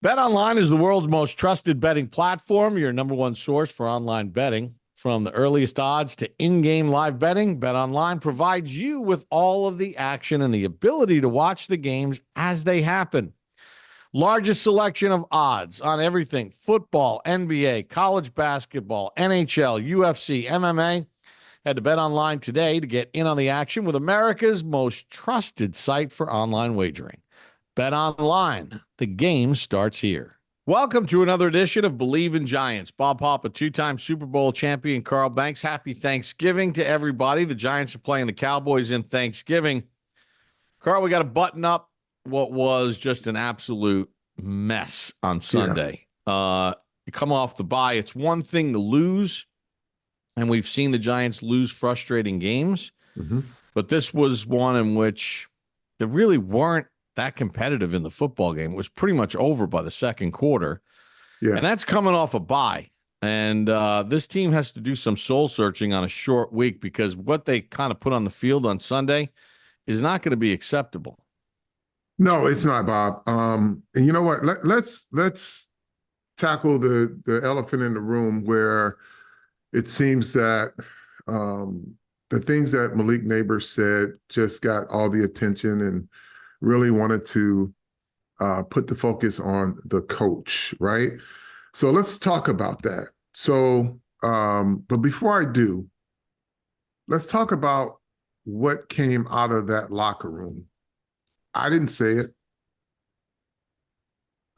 BetOnline is the world's most trusted betting platform, your number one source for online betting. From the earliest odds to in-game live betting, BetOnline provides you with all of the action and the ability to watch the games as they happen. Largest selection of odds on everything: football, NBA, college basketball, NHL, UFC, MMA. Head to BetOnline today to get in on the action with America's most trusted site for online wagering. BetOnline, the game starts here. Welcome to another edition of Believe in Giants. Bob Papa, two-time Super Bowl champion Carl Banks. Happy Thanksgiving to everybody. The Giants are playing the Cowboys in Thanksgiving. Carl, we got to button up what was just an absolute mess on Sunday. You come off the bye. It's one thing to lose, and we've seen the Giants lose frustrating games, but this was one in which they really weren't that competitive in the football game. It was pretty much over by the second quarter. Yeah. And that's coming off a bye. And this team has to do some soul searching on a short week because what they kind of put on the field on Sunday is not going to be acceptable. No, it's not, Bob. And you know what? Let's tackle the elephant in the room where it seems that the things that Malik Nabers said just got all the attention and really wanted to put the focus on the coach, right? So let's talk about that. So, but before I do, let's talk about what came out of that locker room. I didn't say it.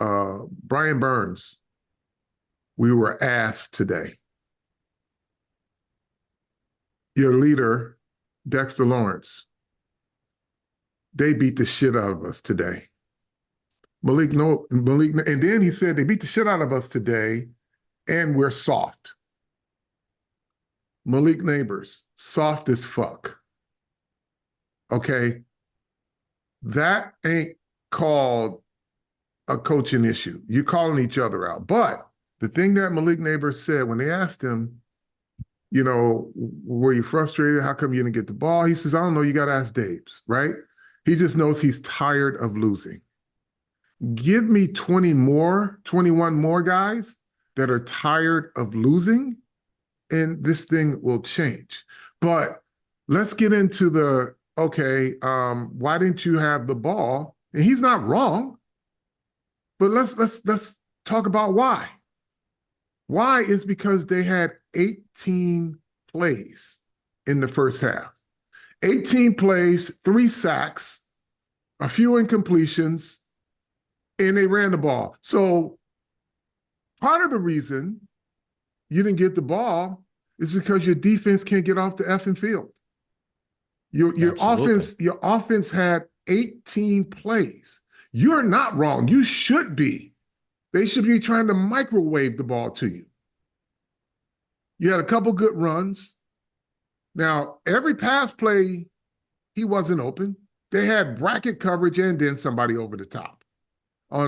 Brian Burns, we were asked today. Your leader, Dexter Lawrence, they beat the shit out of us today. Malik, and then he said they beat the shit out of us today, and we're soft. Malik Nabers, soft as fuck. Okay, that ain't called a coaching issue. You're calling each other out. But the thing that Malik Nabers said when they asked him, you know, were you frustrated? How come you didn't get the ball? He says, I don't know. You got to ask Dabes, right? He just knows he's tired of losing. Give me 21 more guys that are tired of losing, and this thing will change. But let's get into the, okay, why didn't you have the ball? And he's not wrong, but let's talk about why. Why is because they had 18 plays in the first half. 18 plays, 3 sacks, a few incompletions, and they ran the ball. So part of the reason you didn't get the ball is because your defense can't get off the effing field. Your offense had 18 plays. You're not wrong. You should be. They should be trying to microwave the ball to you. You had a couple good runs. Now, every pass play, he wasn't open. They had bracket coverage and then somebody over the top.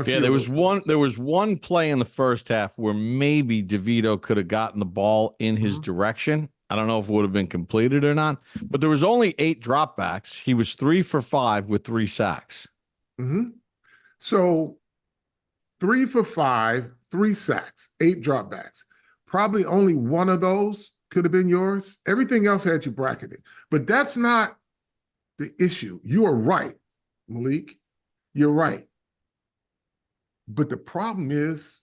There was one play in the first half where maybe DeVito could have gotten the ball in his direction. I don't know if it would have been completed or not, but there was only 8 dropbacks. He was 3 for 5 with 3 sacks. So 3 for 5, 3 sacks, 8 dropbacks. Probably only one of those could have been yours. Everything else had you bracketed. But that's not the issue. You are right, Malik. You're right. But the problem is,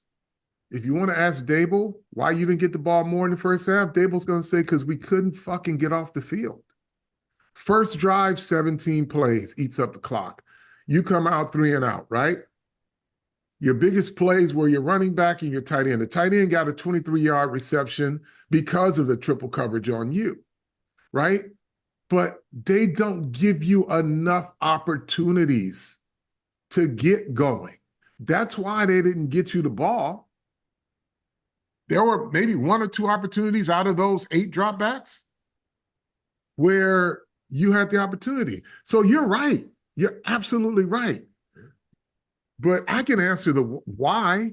if you want to ask Daboll why you didn't get the ball more in the first half, Daboll's going to say, because we couldn't fucking get off the field. First drive, 17 plays, eats up the clock. You come out 3 and out, right? Your biggest plays were your running back and your tight end. The tight end got a 23-yard reception because of the triple coverage on you, right? But they don't give you enough opportunities to get going. That's why they didn't get you the ball. There were maybe 1 or 2 opportunities out of those 8 dropbacks where you had the opportunity. So you're right. You're absolutely right. But I can answer the why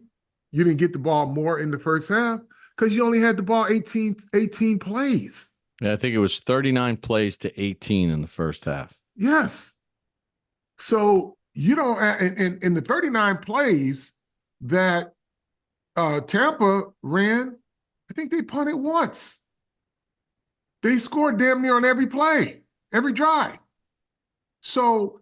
you didn't get the ball more in the first half, because you only had the ball 18 plays. Yeah, I think it was 39 plays to 18 in the first half. Yes. So you don't, in the 39 plays, that Tampa ran, I think they punted once. They scored damn near on every play, every drive. So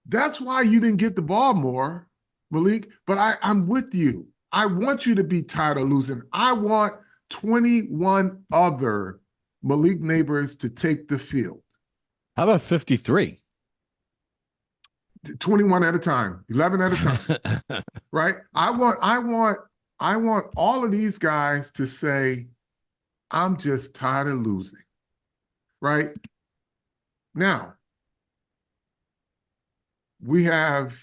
that's why you didn't get the ball more, Malik. But I'm with you. I want you to be tired of losing. I want 21 other Malik Nabers to take the field. How about 53? 21 at a time, 11 at a time. Right? I want all of these guys to say, I'm just tired of losing. Right? Now, we have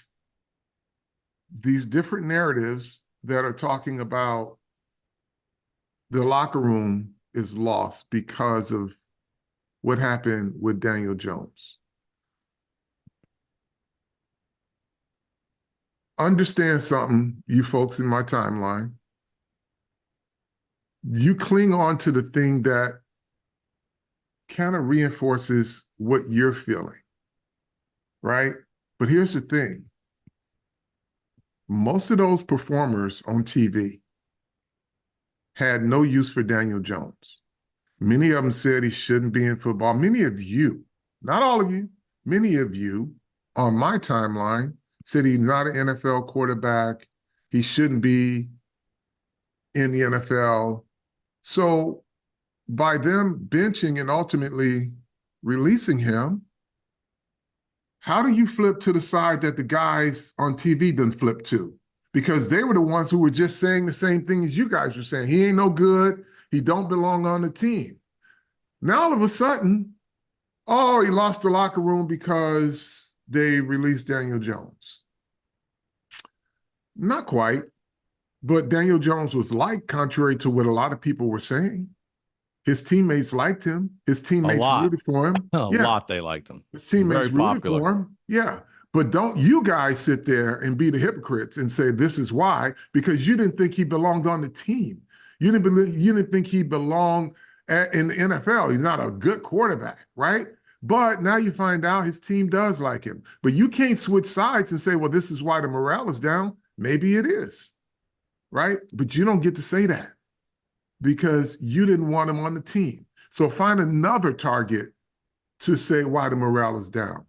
these different narratives that are talking about the locker room is lost because of what happened with Daniel Jones. Understand something, you folks in my timeline. You cling on to the thing that kind of reinforces what you're feeling, right? But here's the thing. Most of those performers on TV had no use for Daniel Jones. Many of them said he shouldn't be in football. Many of you, not all of you, many of you on my timeline said he's not an NFL quarterback. He shouldn't be in the NFL. So by them benching and ultimately releasing him, how do you flip to the side that the guys on TV didn't flip to? Because they were the ones who were just saying the same thing as you guys were saying. He ain't no good. He don't belong on the team. Now all of a sudden, oh, he lost the locker room because they released Daniel Jones. Not quite, but Daniel Jones was liked, contrary to what a lot of people were saying. His teammates liked him. His teammates rooted for him. A lot they liked him. His teammates Very rooted popular for him. Yeah. But don't you guys sit there and be the hypocrites and say this is why, because you didn't think he belonged on the team. You didn't think he belonged in the NFL. He's not a good quarterback, right? But now you find out his team does like him. But you can't switch sides and say, well, this is why the morale is down. Maybe it is, right? But you don't get to say that because you didn't want him on the team. So find another target to say why the morale is down.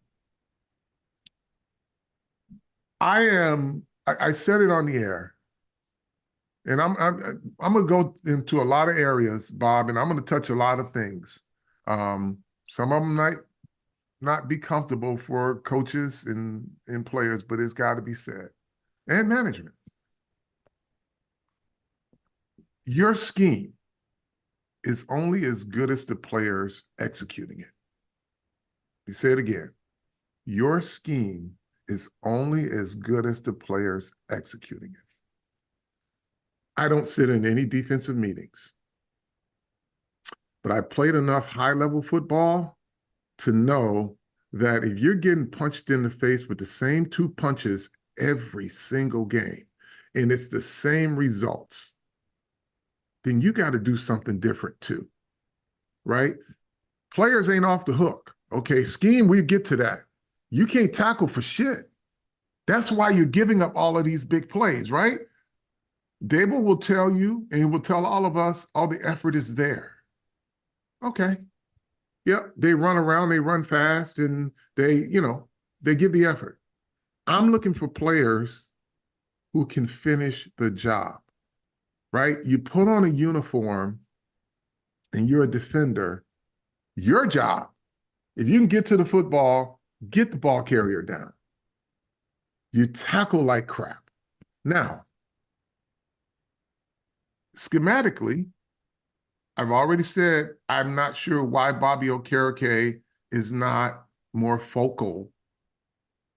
I said it on the air, and I'm gonna go into a lot of areas, Bob, and I'm gonna touch a lot of things. Some of them might not be comfortable for coaches and players, but it's got to be said, and management. Your scheme is only as good as the players executing it. Let me say it again. Your scheme is only as good as the players executing it. I don't sit in any defensive meetings, but I played enough high-level football to know that if you're getting punched in the face with the same two punches every single game, and it's the same results, then you got to do something different too, right? Players ain't off the hook. Okay, scheme, we get to that. You can't tackle for shit. That's why you're giving up all of these big plays, right? Daboll will tell you, and he will tell all of us, all the effort is there. Okay. Yep, they run around, they run fast, and they give the effort. I'm looking for players who can finish the job, right? You put on a uniform and you're a defender. Your job, if you can get to the football, get the ball carrier down. You tackle like crap. Now, schematically, I've already said I'm not sure why Bobby Okereke is not more focal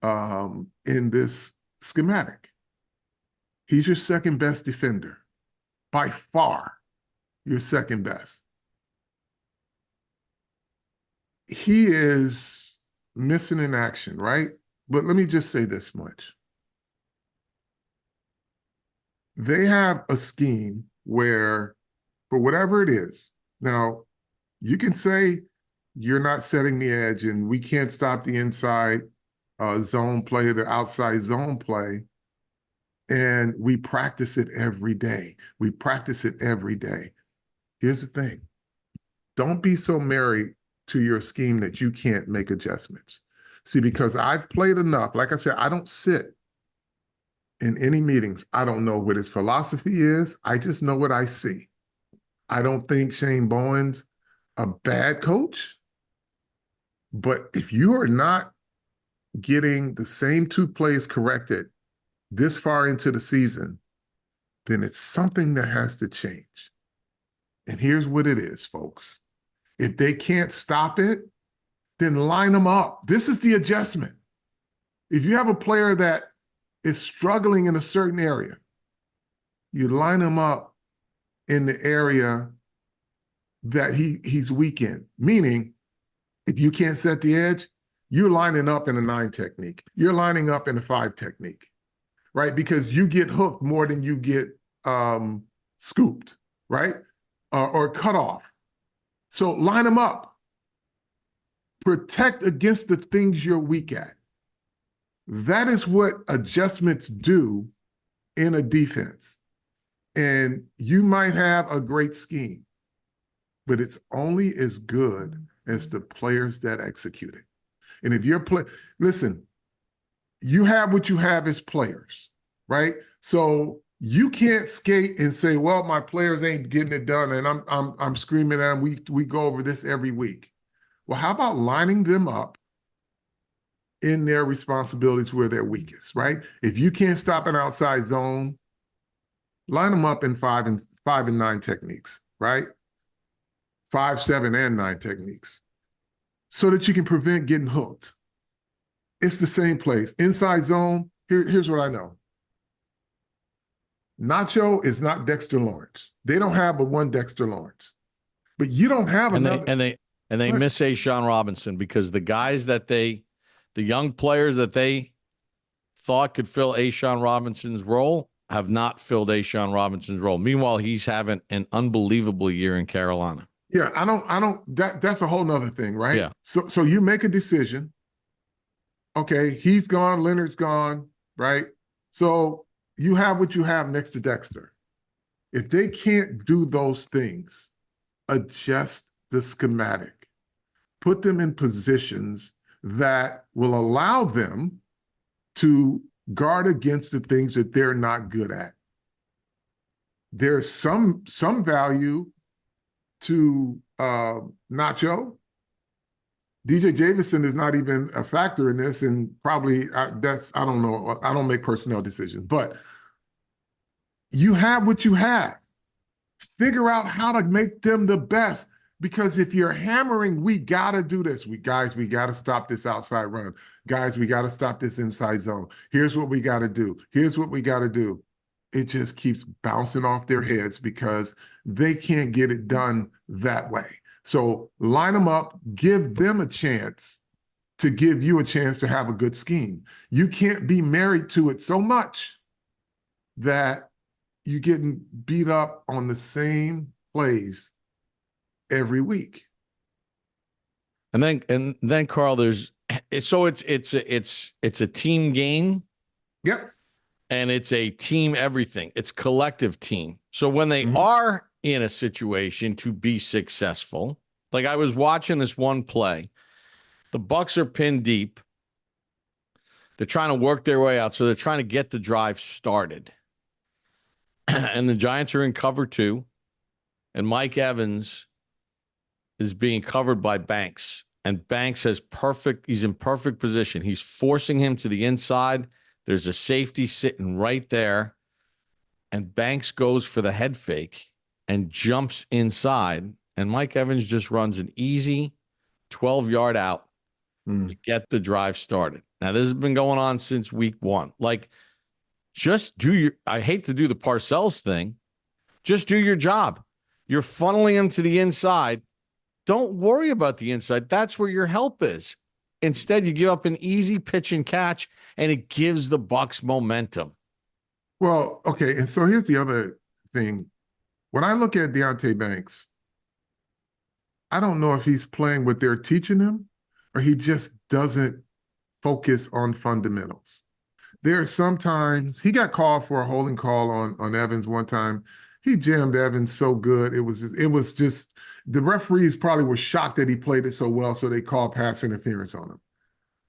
in this schematic. He's your second best defender. By far, your second best. He is missing in action, right? But let me just say this much. They have a scheme where, for whatever it is, now you can say you're not setting the edge and we can't stop the inside zone play, the outside zone play. And we practice it every day. We practice it every day. Here's the thing. Don't be so married to your scheme that you can't make adjustments. See, because I've played enough, like I said, I don't sit in any meetings. I don't know what his philosophy is. I just know what I see. I don't think Shane Bowen's a bad coach, but if you are not getting the same two plays corrected this far into the season, then it's something that has to change. And here's what it is, folks. If they can't stop it, then line them up. This is the adjustment. If you have a player that is struggling in a certain area, you line him up in the area that he's weak in. Meaning, if you can't set the edge, you're lining up in a 9 technique. You're lining up in a 5 technique, right? Because you get hooked more than you get scooped, right? Or cut off. So line them up. Protect against the things you're weak at. That is what adjustments do in a defense. And you might have a great scheme, but it's only as good as the players that execute it. And if you're listen, you have what you have as players, right? So you can't skate and say, well, my players ain't getting it done, and I'm screaming at them. We go over this every week. Well, how about lining them up in their responsibilities where they're weakest, right? If you can't stop an outside zone, line them up in 5 and 9 techniques, right? 5, 7, and 9 techniques, so that you can prevent getting hooked. It's the same place. Inside zone, here's what I know. Nacho is not Dexter Lawrence. They don't have but one Dexter Lawrence. But you don't have another. And they miss A'Shawn Robinson because the young players that they thought could fill A'Shawn Robinson's role have not filled A'Shawn Robinson's role. Meanwhile, he's having an unbelievable year in Carolina. Yeah, that's a whole nother thing, right? Yeah. So you make a decision. Okay, he's gone, Leonard's gone, right? So you have what you have next to Dexter. If they can't do those things, adjust the schematic. Put them in positions that will allow them to guard against the things that they're not good at. There's some value to Nacho. DJ Jamison is not even a factor in this, and probably I don't know. I don't make personnel decisions, but you have what you have. Figure out how to make them the best. Because if you're hammering, we got to do this. We got to stop this outside run. Guys, we got to stop this inside zone. Here's what we got to do. Here's what we got to do. It just keeps bouncing off their heads because they can't get it done that way. So line them up, give them a chance to give you a chance to have a good scheme. You can't be married to it so much that you're getting beat up on the same plays every week. And then Carl, it's a team game. Yep. And it's a team everything. It's collective team. So when they are in a situation to be successful, like I was watching this one play, the Bucs are pinned deep. They're trying to work their way out. So they're trying to get the drive started. And the Giants are in cover 2. And Mike Evans is being covered by Banks. And Banks he's in perfect position. He's forcing him to the inside. There's a safety sitting right there. And Banks goes for the head fake and jumps inside. And Mike Evans just runs an easy 12-yard out to get the drive started. Now, this has been going on since week 1. Like, I hate to do the Parcells thing. Just do your job. You're funneling him to the inside. Don't worry about the inside. That's where your help is. Instead, you give up an easy pitch and catch, and it gives the Bucs momentum. Well, okay, and so here's the other thing. When I look at Deonte Banks, I don't know if he's playing what they're teaching him or he just doesn't focus on fundamentals. There's sometimes he got called for a holding call on Evans one time. He jammed Evans so good. It was just the referees probably were shocked that he played it so well, so they called pass interference on him.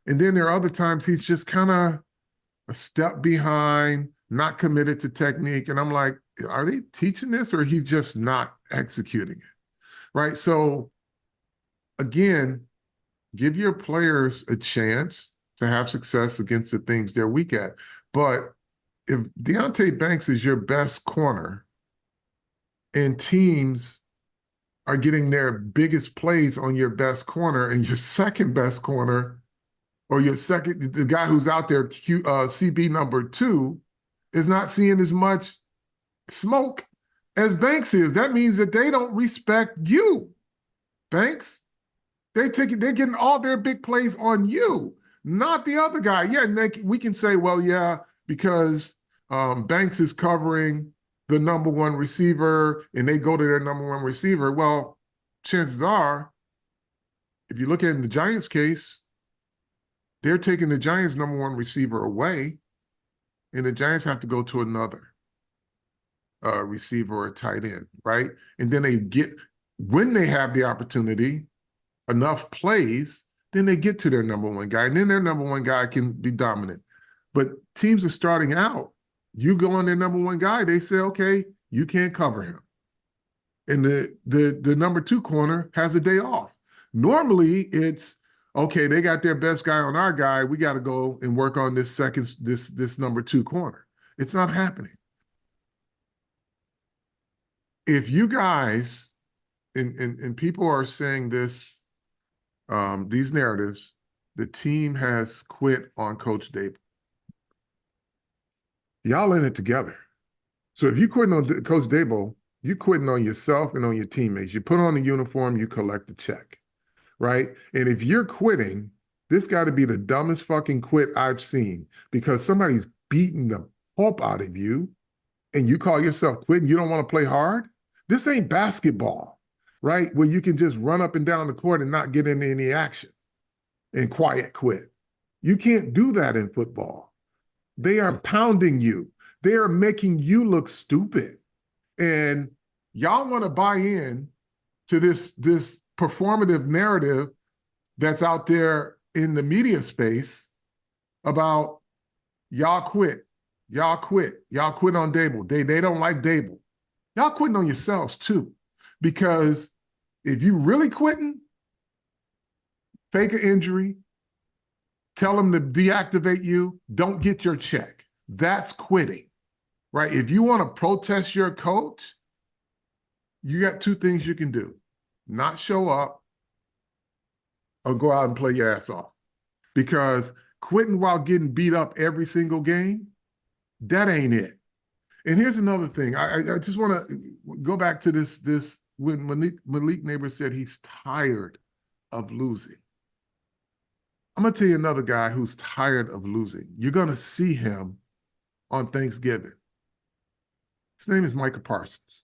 And then there are other times he's just kind of a step behind, not committed to technique. And I'm like, are they teaching this or he's just not executing it? Right. So again, give your players a chance to have success against the things they're weak at. But if Deonte Banks is your best corner and teams are getting their biggest plays on your best corner and your second best corner or the guy who's out there, CB number 2, is not seeing as much smoke as Banks is, that means that they don't respect you, Banks. They're getting all their big plays on you, not the other guy. Yeah, we can say, well, yeah, because Banks is covering the number one receiver and they go to their number one receiver. Well, chances are, if you look at it in the Giants case, they're taking the Giants' number one receiver away, and the Giants have to go to another receiver or tight end, right? And then when they have the opportunity, enough plays, then they get to their number one guy, and then their number one guy can be dominant. But teams are starting out. You go on their number one guy, they say, okay, you can't cover him. And the number 2 corner has a day off. Normally, it's, okay, they got their best guy on our guy. We got to go and work on this number 2 corner. It's not happening. If you guys, and people are saying this, these narratives, the team has quit on Coach Daboll. Y'all in it together. So if you quitting on Coach Daboll, you quitting on yourself and on your teammates. You put on the uniform, you collect the check, right? And if you're quitting, this got to be the dumbest fucking quit I've seen, because somebody's beating the pulp out of you and you call yourself quitting. You don't want to play hard? This ain't basketball, right? Where you can just run up and down the court and not get into any action and quiet quit. You can't do that in football. They are pounding you. They are making you look stupid. And y'all want to buy in to this performative narrative that's out there in the media space about y'all quit. Y'all quit. Y'all quit on Daboll. They don't like Daboll. Y'all quitting on yourselves too. Because if you really quitting, fake an injury, tell them to deactivate you, don't get your check. That's quitting, right? If you want to protest your coach, you got 2 things you can do: not show up or go out and play your ass off. Because quitting while getting beat up every single game, that ain't it. And here's another thing. I just want to go back to this when Malik Nabers said he's tired of losing. I'm going to tell you another guy who's tired of losing. You're going to see him on Thanksgiving. His name is Micah Parsons.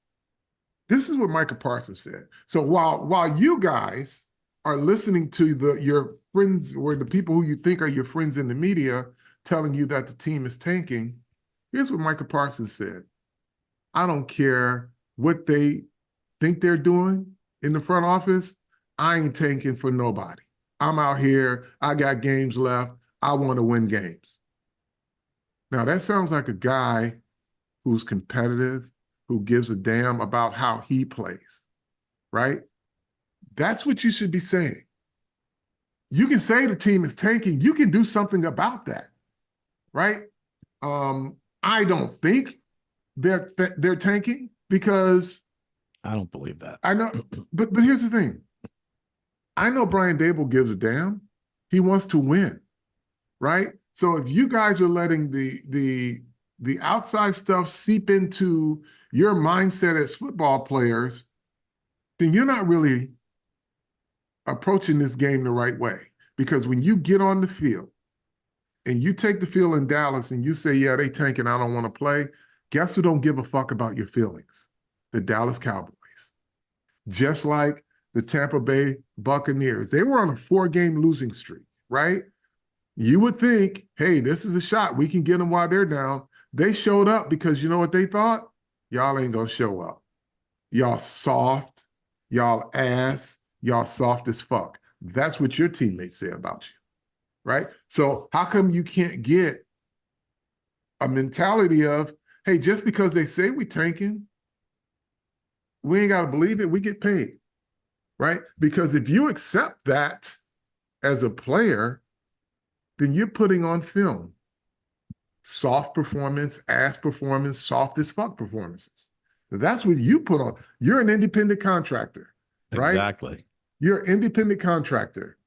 This is what Micah Parsons said. So while you guys are listening to your friends or the people who you think are your friends in the media telling you that the team is tanking, here's what Micah Parsons said. I don't care what they think they're doing in the front office. I ain't tanking for nobody. I'm out here. I got games left. I want to win games. Now, that sounds like a guy who's competitive, who gives a damn about how he plays, right? That's what you should be saying. You can say the team is tanking. You can do something about that, right? I don't think they're tanking, because I don't believe that. I know, but here's the thing. I know Brian Daboll gives a damn. He wants to win, right? So if you guys are letting the outside stuff seep into your mindset as football players, then you're not really approaching this game the right way. Because when you get on the field and you take the field in Dallas and you say, yeah, they tanking, I don't want to play, guess who don't give a fuck about your feelings? The Dallas Cowboys. Just like the Tampa Bay Buccaneers. They were on a 4-game losing streak, right? You would think, hey, this is a shot. We can get them while they're down. They showed up because you know what they thought? Y'all ain't going to show up. Y'all soft. Y'all ass. Y'all soft as fuck. That's what your teammates say about you, right? So how come you can't get a mentality of, hey, just because they say we tanking, we ain't got to believe it. We get paid, right? Because if you accept that as a player, then you're putting on film soft performance, ass performance, soft as fuck performances. That's what you put on. You're an independent contractor, right? Exactly. You're an independent contractor.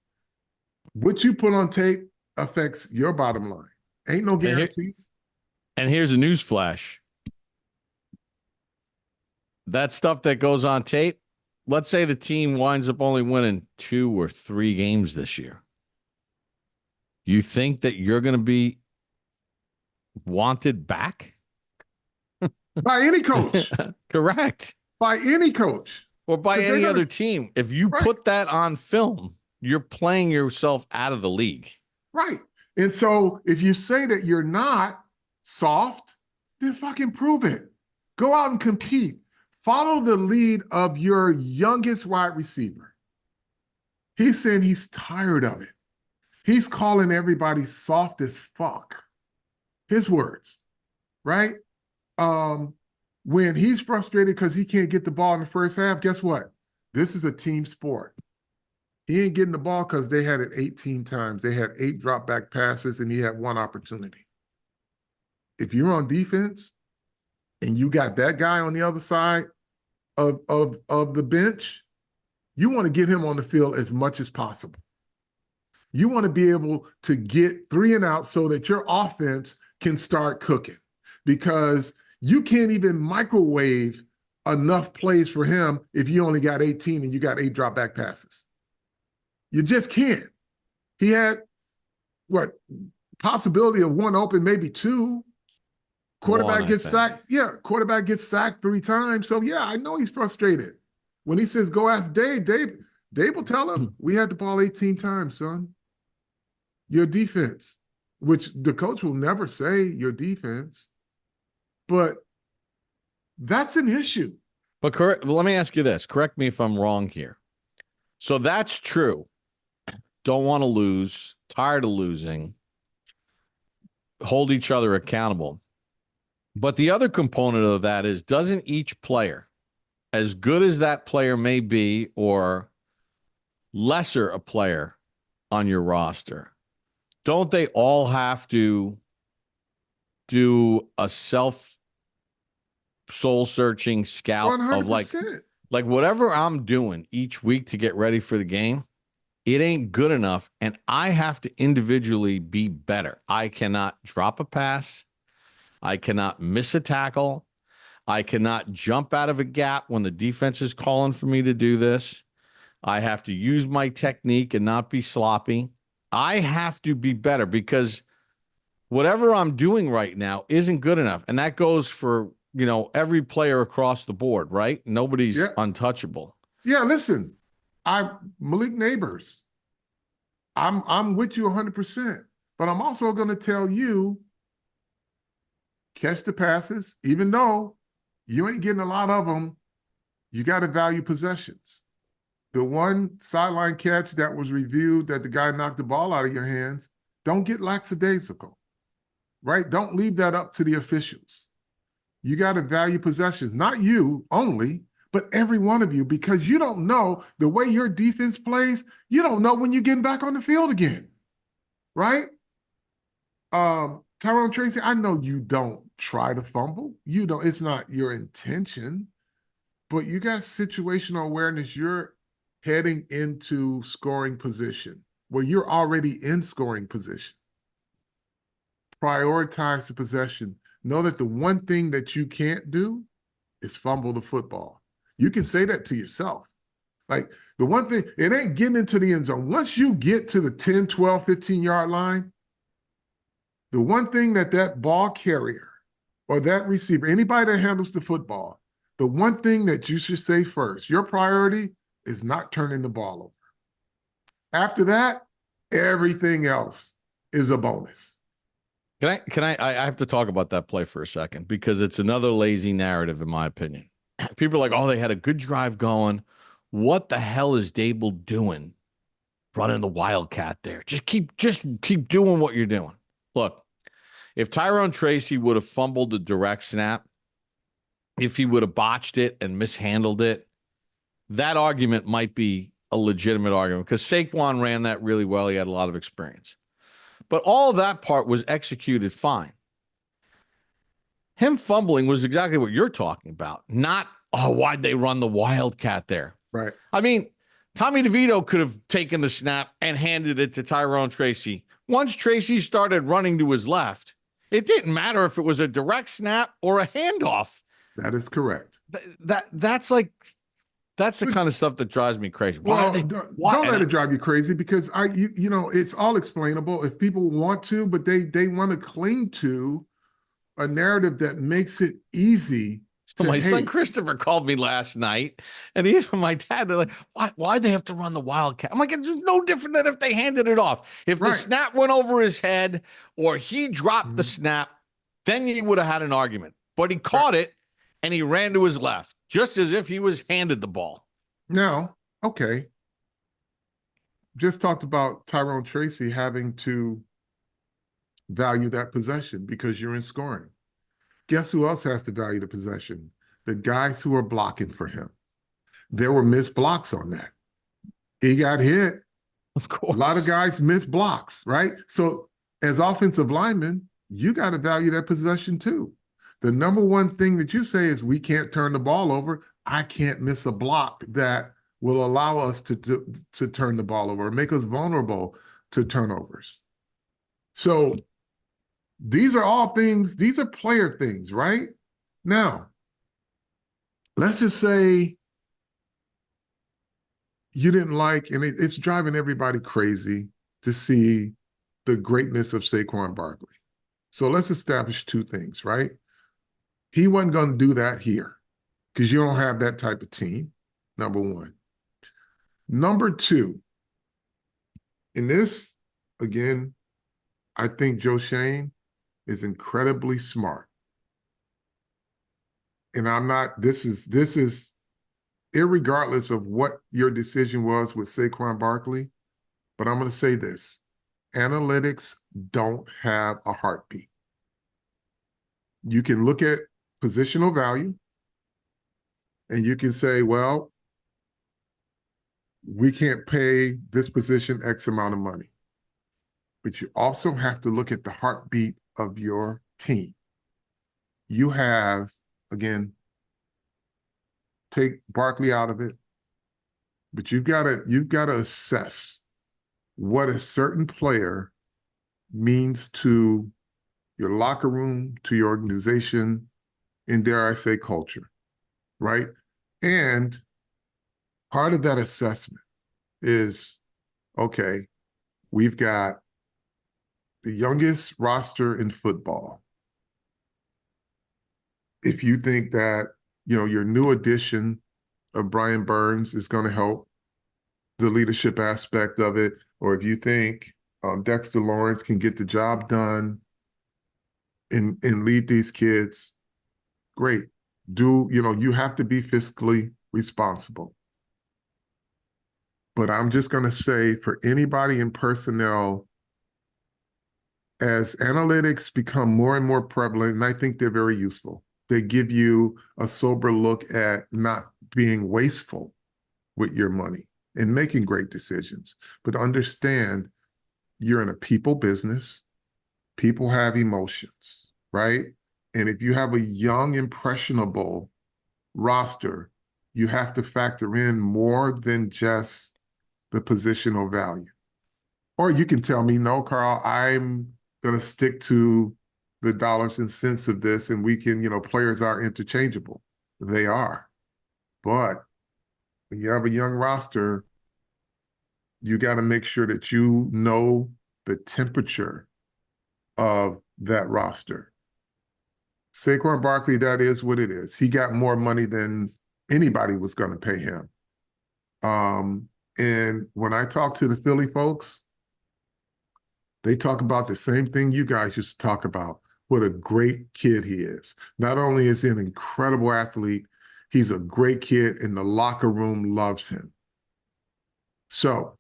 What you put on tape affects your bottom line. Ain't no guarantees. And here's a news flash. That stuff that goes on tape, let's say the team winds up only winning 2 or 3 games this year. You think that you're going to be wanted back? By any coach. Correct. By any coach. Or by any other team. If you put that on film, you're playing yourself out of the league. Right. And so if you say that you're not soft, then fucking prove it. Go out and compete. Follow the lead of your youngest wide receiver. He's saying he's tired of it. He's calling everybody soft as fuck. His words, right? When he's frustrated because he can't get the ball in the first half, guess what? This is a team sport. He ain't getting the ball because they had it 18 times. They had 8 drop back passes and he had 1 opportunity. If you're on defense and you got that guy on the other side of the bench, you want to get him on the field as much as possible. You want to be able to get 3 and out so that your offense can start cooking, because you can't even microwave enough plays for him if you only got 18 and you got 8 drop back passes. You just can't. He had, possibility of 1 open, maybe 2. Quarterback gets sacked. Yeah, quarterback gets sacked 3 times. So, yeah, I know he's frustrated. When he says, go ask Dave, Dave will tell him, we had the ball 18 times, son. Your defense, which the coach will never say your defense, but that's an issue. But let me ask you this. Correct me if I'm wrong here. So that's true. Don't want to lose, tired of losing, hold each other accountable. But the other component of that is, doesn't each player, as good as that player may be, or lesser a player on your roster, don't they all have to do a soul-searching scout 100%. of like whatever I'm doing each week to get ready for the game, it ain't good enough, and I have to individually be better. I cannot drop a pass. I cannot miss a tackle. I cannot jump out of a gap when the defense is calling for me to do this. I have to use my technique and not be sloppy. I have to be better, because whatever I'm doing right now isn't good enough. And that goes for, every player across the board, right? Nobody's untouchable. Yeah, listen, Malik Nabers, I'm with you 100%, but I'm also going to tell you, catch the passes, even though you ain't getting a lot of them, you got to value possessions. The one sideline catch that was reviewed that the guy knocked the ball out of your hands, don't get lackadaisical, right? Don't leave that up to the officials. You got to value possessions, not you only, but every one of you, because you don't know the way your defense plays. You don't know when you're getting back on the field again, right? Tyrone Tracy, I know you don't try to fumble. You don't, it's not your intention, but you got situational awareness. You're heading into scoring position where you're already in scoring position. Prioritize the possession. Know that the one thing that you can't do is fumble the football. You can say that to yourself. Like, the one thing, it ain't getting into the end zone. Once you get to the 10, 12, 15-yard line, the one thing that ball carrier or that receiver, anybody that handles the football, the one thing that you should say first, your priority is not turning the ball over. After that, everything else is a bonus. I have to talk about that play for a second because it's another lazy narrative, in my opinion. People are like, oh, they had a good drive going. What the hell is Daboll doing running the Wildcat there? Just keep doing what you're doing. Look, if Tyrone Tracy would have fumbled the direct snap, if he would have botched it and mishandled it, that argument might be a legitimate argument because Saquon ran that really well. He had a lot of experience. But all of that part was executed fine. Him fumbling was exactly what you're talking about. Not, oh, why'd they run the Wildcat there? Right. I mean, Tommy DeVito could have taken the snap and handed it to Tyrone Tracy. Once Tracy started running to his left, it didn't matter if it was a direct snap or a handoff. That is correct. That's the kind of stuff that drives me crazy. Don't let it drive you crazy because it's all explainable if people want to, but they want to cling to a narrative that makes it easy. My son Christopher called me last night, and he and my dad, they're like, why'd they have to run the Wildcat? I'm like, it's no different than if they handed it off. If the snap went over his head or he dropped the snap, then you would have had an argument. But he caught it, and he ran to his left, just as if he was handed the ball. Now, okay. Just talked about Tyrone Tracy having to value that possession because you're in scoring. Guess who else has to value the possession? The guys who are blocking for him. There were missed blocks on that. He got hit. Of course. A lot of guys miss blocks, right? So as offensive linemen, you got to value that possession too. The number one thing that you say is we can't turn the ball over. I can't miss a block that will allow us to turn the ball over, make us vulnerable to turnovers. So these are all things, these are player things, right? Now, let's just say you didn't like, and it's driving everybody crazy to see the greatness of Saquon Barkley. So let's establish two things, right? He wasn't going to do that here because you don't have that type of team, number one. Number two, in this, again, I think Joe Shane is incredibly smart. And I'm not, this is irregardless of what your decision was with Saquon Barkley, but I'm going to say this. Analytics don't have a heartbeat. You can look at positional value and you can say, well, we can't pay this position X amount of money. But you also have to look at the heartbeat of your team. You have, again, take Barkley out of it, but you've got to assess what a certain player means to your locker room, to your organization, and dare I say culture, right? And part of that assessment is, okay, we've got the youngest roster in football. If you think that, your new addition of Brian Burns is going to help the leadership aspect of it, or if you think Dexter Lawrence can get the job done and lead these kids, great. You have to be fiscally responsible. But I'm just going to say for anybody in personnel, as analytics become more and more prevalent, and I think they're very useful, they give you a sober look at not being wasteful with your money and making great decisions. But understand you're in a people business. People have emotions, right? And if you have a young, impressionable roster, you have to factor in more than just the positional value. Or you can tell me, no, Carl, I'm going to stick to the dollars and cents of this, and we can, players are interchangeable. They are. But when you have a young roster, you got to make sure that you know the temperature of that roster. Saquon Barkley, that is what it is. He got more money than anybody was going to pay him. And when I talk to the Philly folks, They talk about the same thing you guys used to talk about. What a great kid he is. Not only is he an incredible athlete, he's a great kid, and the locker room loves him. So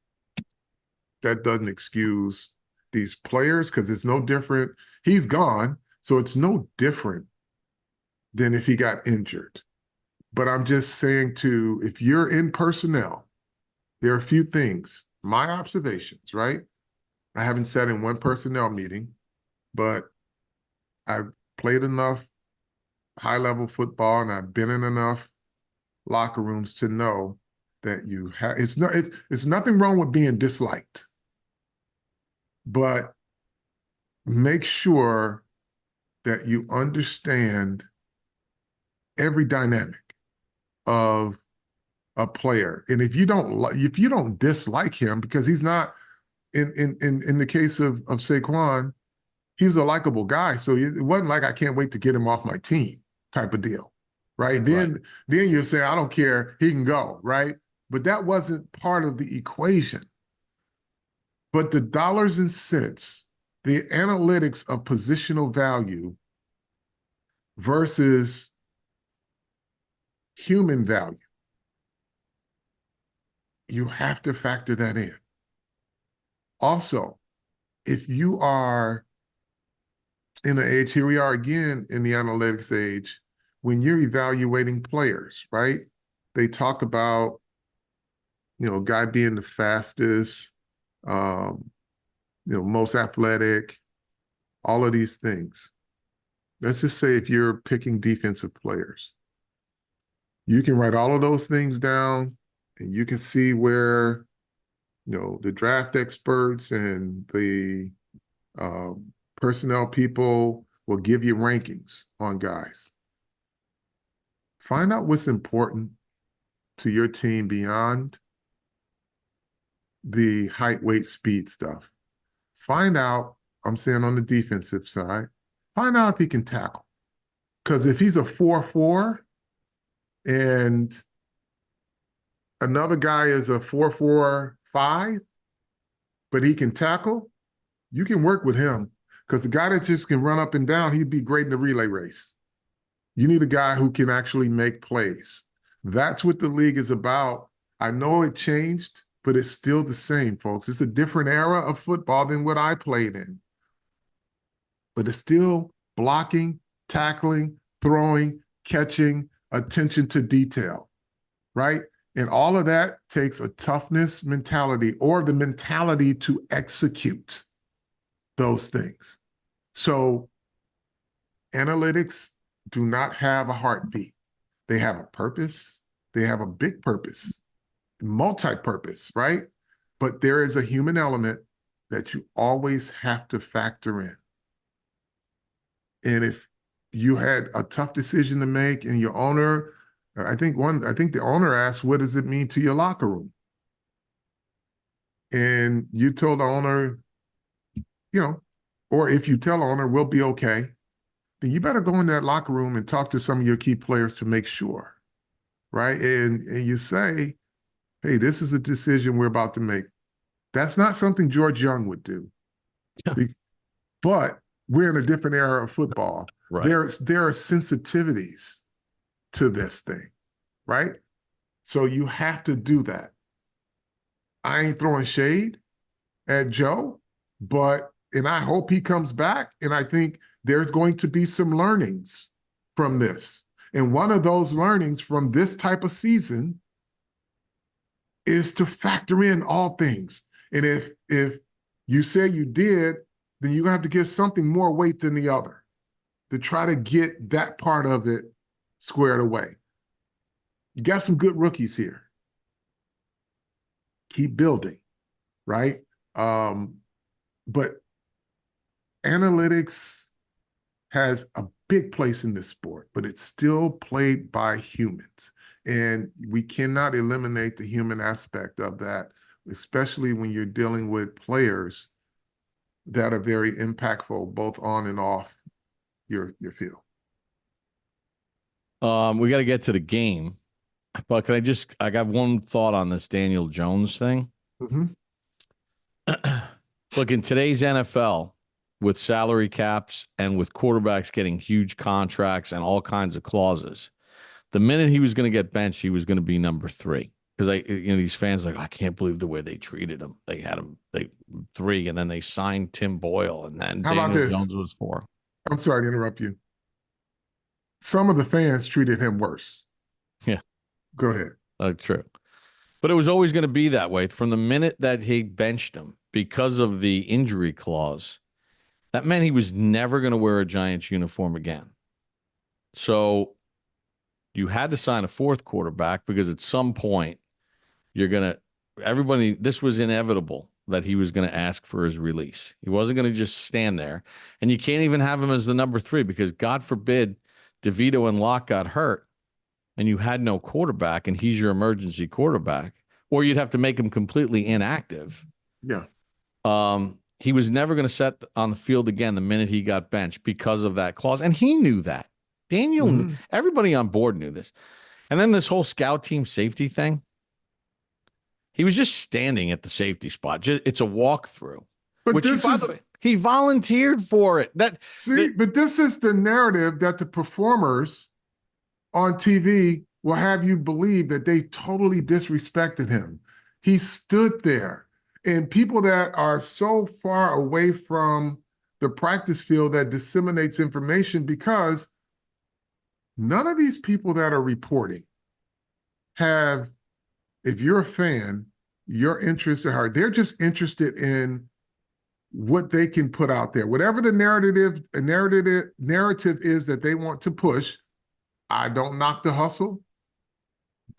that doesn't excuse these players because it's no different. He's gone, so it's no different than if he got injured. But I'm just saying too, if you're in personnel, there are a few things, my observations, right? I haven't sat in one personnel meeting, but I've played enough high-level football and I've been in enough locker rooms to know that you have it's nothing wrong with being disliked, but make sure that you understand every dynamic of a player. And if you don't dislike him, because he's not in the case of Saquon, he was a likable guy. So it wasn't like I can't wait to get him off my team type of deal. Right. Then you're saying, I don't care, he can go, right? But that wasn't part of the equation. But the dollars and cents, the analytics of positional value versus human value, you have to factor that in. Also, if you are in the age, here we are again in the analytics age, when you're evaluating players, right? They talk about, guy being the fastest, most athletic, all of these things. Let's just say if you're picking defensive players, you can write all of those things down and you can see where, the draft experts and the personnel people will give you rankings on guys. Find out what's important to your team beyond the height, weight, speed stuff. Find out, I'm saying on the defensive side, find out if he can tackle. Because if he's a 4-4 and another guy is a 4-4-5, but he can tackle, you can work with him. Because the guy that just can run up and down, he'd be great in the relay race. You need a guy who can actually make plays. That's what the league is about. I know it changed, but it's still the same, folks. It's a different era of football than what I played in. But it's still blocking, tackling, throwing, catching, attention to detail, right? And all of that takes a toughness mentality or the mentality to execute those things. So analytics do not have a heartbeat. They have a purpose. They have a big purpose, multi-purpose, right? But there is a human element that you always have to factor in. And if you had a tough decision to make and your owner, I think the owner asked, what does it mean to your locker room? And you told the owner, or if you tell the owner, we'll be okay, then you better go in that locker room and talk to some of your key players to make sure, right? And you say, hey, this is a decision we're about to make. That's not something George Young would do. But we're in a different era of football. Right. There are sensitivities to this thing, right? So you have to do that. I ain't throwing shade at Joe, and I hope he comes back, and I think there's going to be some learnings from this. And one of those learnings from this type of season is to factor in all things. And if you say you did, then you're going to have to give something more weight than the other to try to get that part of it squared away. You got some good rookies here. Keep building, right? But analytics has a big place in this sport, but it's still played by humans. And we cannot eliminate the human aspect of that, especially when you're dealing with players that are very impactful, both on and off your field. We got to get to the game, but I got one thought on this Daniel Jones thing. Mm-hmm. Look, in today's NFL, with salary caps and with quarterbacks getting huge contracts and all kinds of clauses, the minute he was going to get benched, he was going to be number 3. Because these fans are like, I can't believe the way they treated him. They had him 3, and then they signed Tim Boyle, and then How about Daniel this? Jones was 4. I'm sorry to interrupt you. Some of the fans treated him worse. Yeah, go ahead. True. But it was always going to be that way from the minute that he benched him because of the injury clause. That meant he was never going to wear a Giants uniform again. So you had to sign a 4th quarterback because at some point this was inevitable that he was going to ask for his release. He wasn't going to just stand there. And you can't even have him as the number 3 because God forbid DeVito and Locke got hurt and you had no quarterback and he's your emergency quarterback, or you'd have to make him completely inactive. Yeah. He was never going to set on the field again the minute he got benched because of that clause. And he knew that. Daniel, everybody on board knew this. And then this whole scout team safety thing, he was just standing at the safety spot. It's a walkthrough. But he volunteered for it. But this is the narrative that the performers on TV will have you believe that they totally disrespected him. He stood there. And people that are so far away from the practice field that disseminates information, because none of these people that are reporting have, if you're a fan, your interests are hard. They're just interested in what they can put out there. Whatever the narrative is that they want to push, I don't knock the hustle.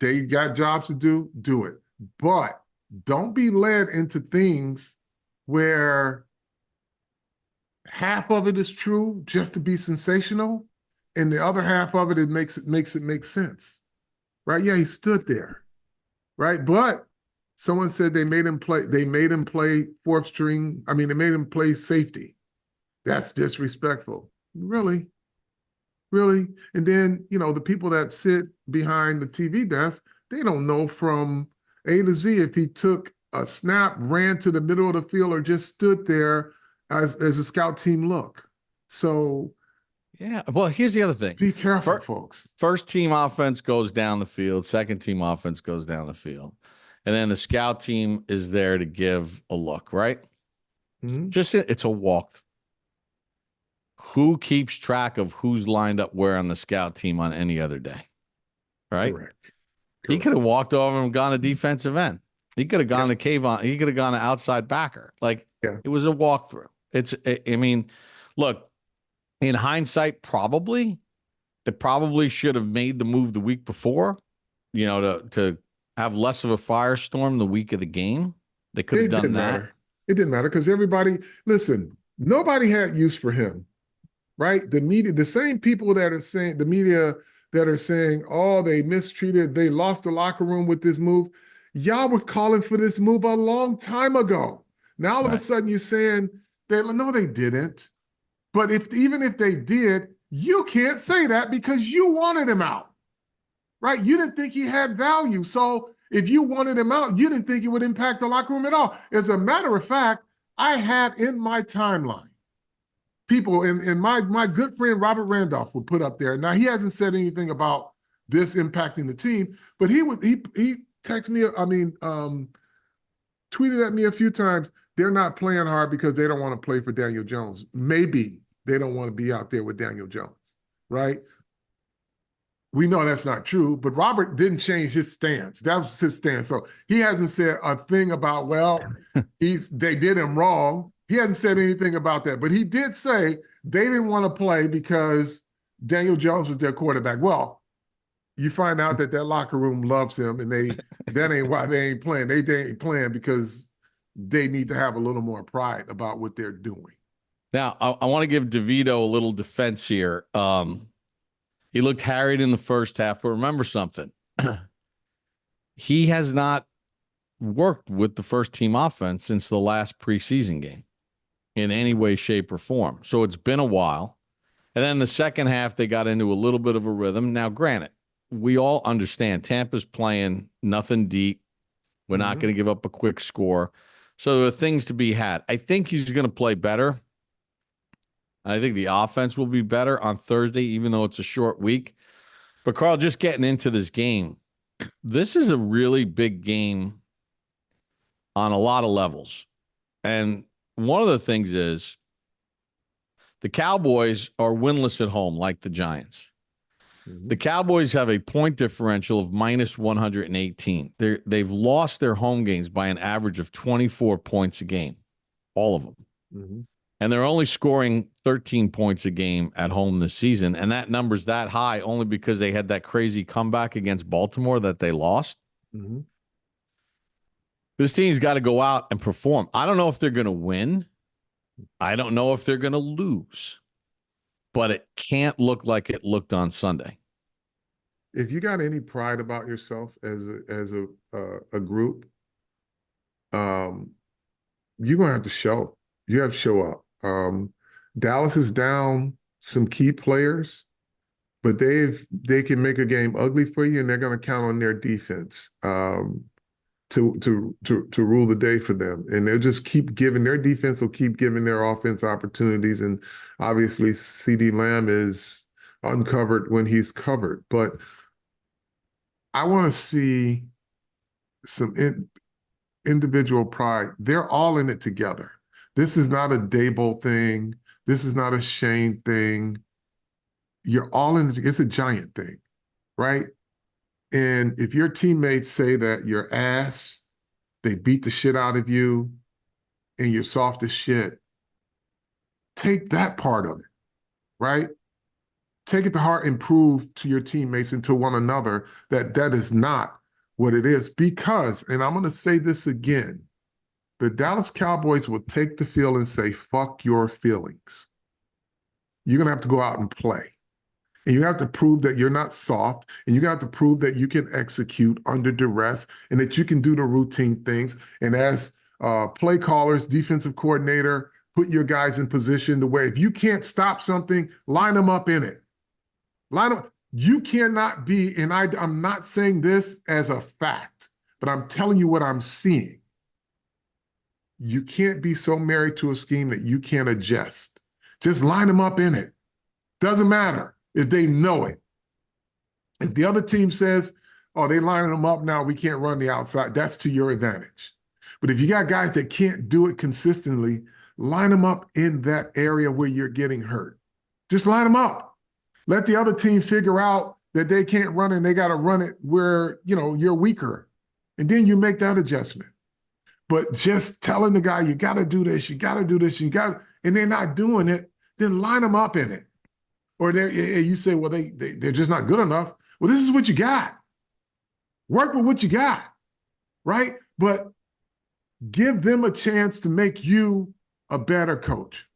They got jobs to do it. But don't be led into things where half of it is true just to be sensational, and the other half of it makes it make sense. Right? Yeah, he stood there. Right? But someone said they made him play 4th string. I mean, they made him play safety. That's disrespectful. Really? Really? And then, the people that sit behind the TV desk, they don't know from A to Z if he took a snap, ran to the middle of the field, or just stood there as a scout team look. So yeah, well, here's the other thing. Be careful, folks. First team offense goes down the field. Second team offense goes down the field. And then the scout team is there to give a look, right? Mm-hmm. It's a walkthrough. Who keeps track of who's lined up where on the scout team on any other day? Right? Correct. He could have walked over and gone to defensive end. He could have gone to Kayvon. He could have gone to outside backer. It was a walkthrough. Look, in hindsight, they probably should have made the move the week before, to have less of a firestorm the week of the game. They could have done that. It didn't matter because nobody had use for him, right? The media, the same people that are saying, the media that are saying, oh, they mistreated, they lost the locker room with this move. Y'all were calling for this move a long time ago. Now all of a sudden you're saying no, they didn't. But even if they did, you can't say that because you wanted him out, right? You didn't think he had value. So if you wanted him out, you didn't think it would impact the locker room at all. As a matter of fact, I had in my timeline people, and my good friend Robert Randolph would put up there. Now, he hasn't said anything about this impacting the team, but he texted me, tweeted at me a few times, they're not playing hard because they don't want to play for Daniel Jones. Maybe they don't want to be out there with Daniel Jones, right? We know that's not true, but Robert didn't change his stance. That was his stance. So he hasn't said a thing about, they did him wrong. He hasn't said anything about that, but he did say they didn't want to play because Daniel Jones was their quarterback. Well, you find out that locker room loves him, and that ain't why they ain't playing. They ain't playing because they need to have a little more pride about what they're doing. Now, I want to give DeVito a little defense here. He looked harried in the first half, but remember something. He has not worked with the first team offense since the last preseason game in any way, shape, or form. So it's been a while. And then the second half, they got into a little bit of a rhythm. Now, granted, we all understand Tampa's playing nothing deep. We're not going to give up a quick score. So there are things to be had. I think he's going to play better. I think the offense will be better on Thursday, even though it's a short week. But Carl, just getting into this game, this is a really big game on a lot of levels. And one of the things is the Cowboys are winless at home, like the Giants. The Cowboys have a point differential of minus 118. They've lost their home games by an average of 24 points a game, all of them. Mm-hmm. And they're only scoring 13 points a game at home this season. And that number's that high only because they had that crazy comeback against Baltimore that they lost. Mm-hmm. This team's got to go out and perform. I don't know if they're going to win. I don't know if they're going to lose. But it can't look like it looked on Sunday. If you got any pride about yourself as a group, you're gonna have to show. You have to show up. Dallas is down some key players, but they can make a game ugly for you, and they're gonna count on their defense to rule the day for them. And they'll just keep giving their defense will keep giving their offense opportunities. And obviously, CeeDee Lamb is uncovered when he's covered, but I want to see some individual pride. They're all in it together. This is not a Daboll thing. This is not a Shane thing. You're all in it. It's a Giant thing, right? And if your teammates say that you're ass, they beat the shit out of you, and you're soft as shit, take that part of it, right? Take it to heart and prove to your teammates and to one another that that is not what it is. Because, and I'm going to say this again, the Dallas Cowboys will take the field and say, fuck your feelings. You're going to have to go out and play. And you have to prove that you're not soft, and you have to prove that you can execute under duress and that you can do the routine things. And as play callers, defensive coordinator, put your guys in position to where if you can't stop something, line them up in it. You cannot be, and I'm not saying this as a fact, but I'm telling you what I'm seeing. You can't be so married to a scheme that you can't adjust. Just line them up in it. Doesn't matter if they know it. If the other team says, oh, they lining them up now, we can't run the outside, that's to your advantage. But if you got guys that can't do it consistently, line them up in that area where you're getting hurt. Just line them up. Let the other team figure out that they can't run it and they got to run it where, you're weaker. And then you make that adjustment. But just telling the guy, you got to do this, you got to do this, and they're not doing it, then line them up in it. Or you say, well, they're just not good enough. Well, this is what you got. Work with what you got, right? But give them a chance to make you a better coach.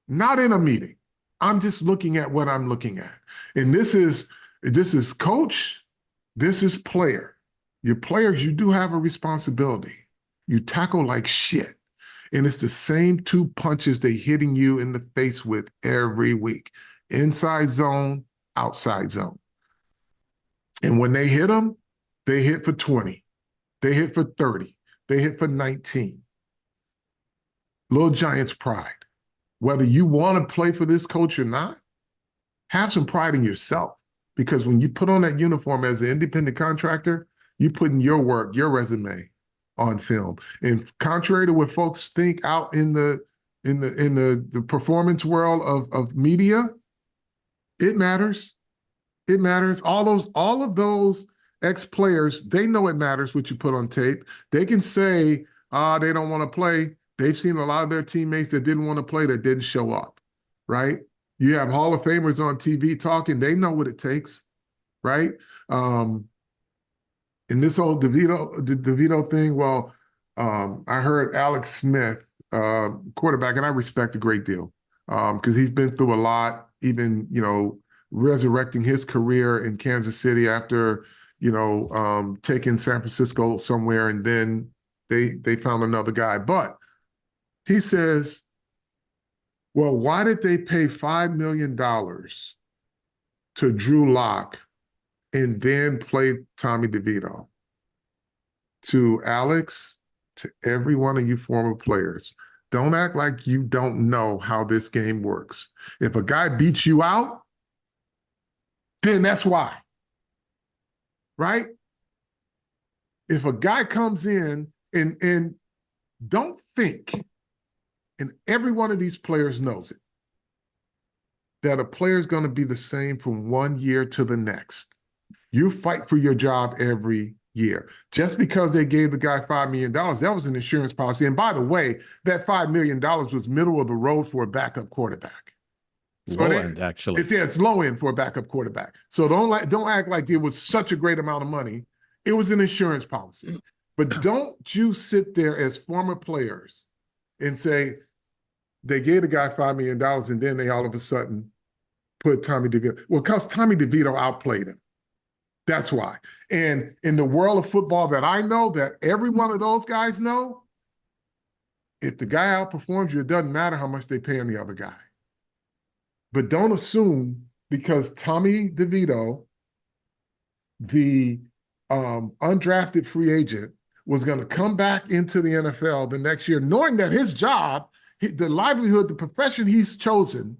Not in a meeting. I'm just looking at what I'm looking at. And this is coach, this is player. Your players, you do have a responsibility. You tackle like shit. And it's the same two punches they hitting you in the face with every week. Inside zone, outside zone. And when they hit them, they hit for 20. They hit for 30. They hit for 19. Little Giants pride. Whether you want to play for this coach or not, have some pride in yourself. Because when you put on that uniform as an independent contractor, you're putting your work, your resume on film. And contrary to what folks think out in the performance world of media, it matters. It matters. All of those ex-players, they know it matters what you put on tape. They can say, they don't want to play. They've seen a lot of their teammates that didn't want to play that didn't show up, right? You have Hall of Famers on TV talking. They know what it takes, right? And this whole DeVito thing, well, I heard Alex Smith, quarterback, and I respect a great deal because he's been through a lot, even, resurrecting his career in Kansas City after, taking San Francisco somewhere, and then they found another guy. But he says, well, why did they pay $5 million to Drew Lock and then play Tommy DeVito? To Alex, to every one of you former players, don't act like you don't know how this game works. If a guy beats you out, then that's why, right? If a guy comes in and don't think, and every one of these players knows it, that a player is going to be the same from one year to the next. You fight for your job every year. Just because they gave the guy $5 million, that was an insurance policy. And by the way, that $5 million was middle of the road for a backup quarterback. Low end, actually. It's low end for a backup quarterback. So don't act like it was such a great amount of money. It was an insurance policy. But don't you sit there as former players and say, they gave the guy $5 million and then they all of a sudden put Tommy DeVito. Well, because Tommy DeVito outplayed him. That's why. And in the world of football that I know, that every one of those guys know, if the guy outperforms you, it doesn't matter how much they pay on the other guy. But don't assume because Tommy DeVito, the undrafted free agent, was going to come back into the NFL the next year, knowing that his job, the livelihood, the profession he's chosen,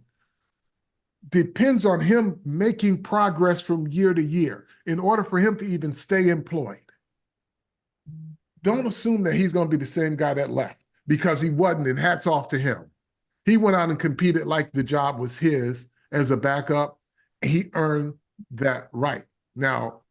depends on him making progress from year to year in order for him to even stay employed. Don't assume that he's going to be the same guy that left, because he wasn't, and hats off to him. He went out and competed like the job was his as a backup. He earned that right. Now,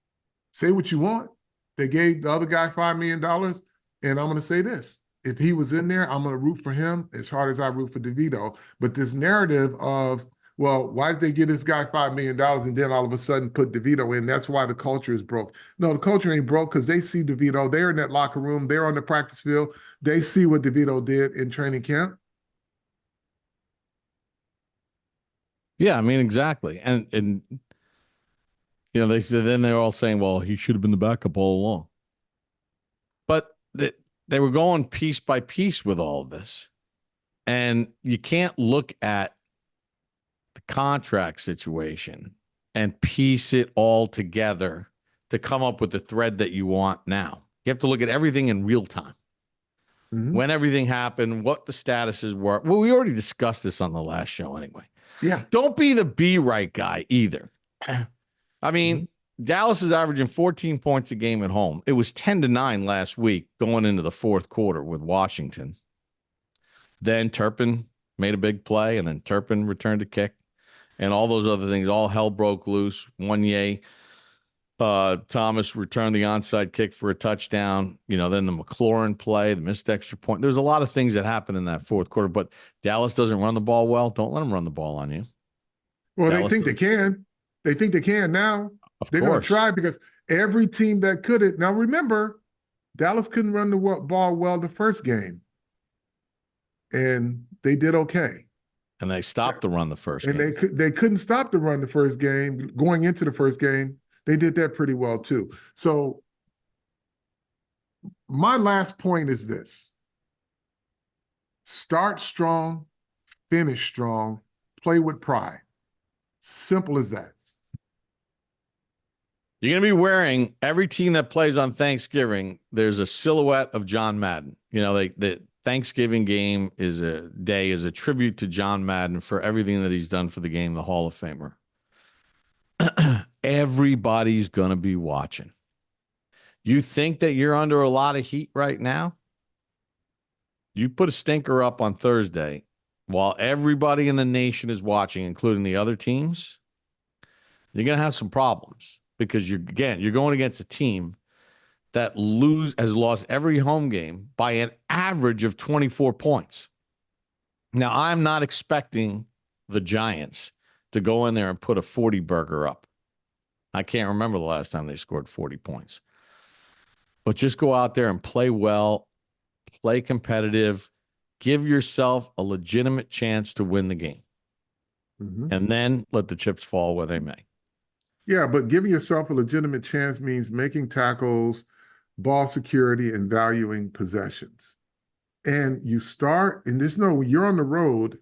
say what you want. They gave the other guy $5 million, and I'm going to say this. If he was in there, I'm going to root for him as hard as I root for DeVito. But this narrative of, well, why did they give this guy $5 million and then all of a sudden put DeVito in? That's why the culture is broke. No, the culture ain't broke because they see DeVito. They're in that locker room. They're on the practice field. They see what DeVito did in training camp. Yeah, I mean, exactly. And you know, they said then they're all saying, well, he should have been the backup all along. But they were going piece by piece with all of this. And you can't look at the contract situation and piece it all together to come up with the thread that you want now. You have to look at everything in real time. Mm-hmm. When everything happened, what the statuses were. Well, we already discussed this on the last show anyway. Yeah. Don't be the be right guy either. I mean, Dallas is averaging 14 points a game at home. It was 10-9 last week going into the fourth quarter with Washington. Then Turpin made a big play, and then Turpin returned a kick, and all those other things. All hell broke loose. Wanye Thomas returned the onside kick for a touchdown. You know, then the McLaurin play, the missed extra point. There's a lot of things that happened in that fourth quarter, but Dallas doesn't run the ball well. Don't let them run the ball on you. Well, Dallas, they think they can. They think they can now. They're going to try, because every team that couldn't. Now, remember, Dallas couldn't run the ball well the first game, and they did okay. And they stopped the run the first game. And they couldn't stop the run the first game. Going into the first game, they did that pretty well too. So my last point is this. Start strong, finish strong, play with pride. Simple as that. You're going to be wearing, every team that plays on Thanksgiving, there's a silhouette of John Madden. You know, the Thanksgiving game is a tribute to John Madden for everything that he's done for the game, the Hall of Famer. Everybody's going to be watching. You think that you're under a lot of heat right now? You put a stinker up on Thursday while everybody in the nation is watching, including the other teams, you're going to have some problems, because you're going against a team that has lost every home game by an average of 24 points. Now, I'm not expecting the Giants to go in there and put a 40 burger up. I can't remember the last time they scored 40 points. But just go out there and play well, play competitive, give yourself a legitimate chance to win the game. Mm-hmm. And then let the chips fall where they may. Yeah, but giving yourself a legitimate chance means making tackles, ball security, and valuing possessions. And you start, and when you're on the road,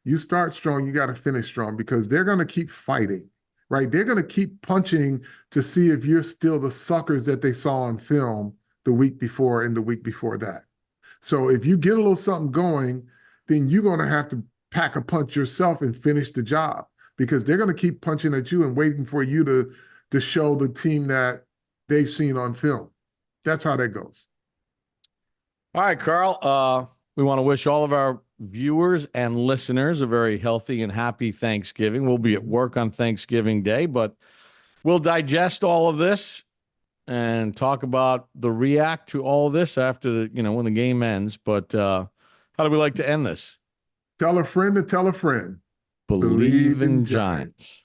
you start strong, you got to finish strong, because they're going to keep fighting, right? They're going to keep punching to see if you're still the suckers that they saw on film the week before and the week before that. So if you get a little something going, then you're going to have to pack a punch yourself and finish the job because they're going to keep punching at you and waiting for you to show the team that they've seen on film. That's how that goes. All right, Carl. We want to wish all of our viewers and listeners a very healthy and happy Thanksgiving. We'll be at work on Thanksgiving Day, but we'll digest all of this and talk about the react to all of this after when the game ends. But how do we like to end this? Tell a friend to tell a friend. Believe in Giants.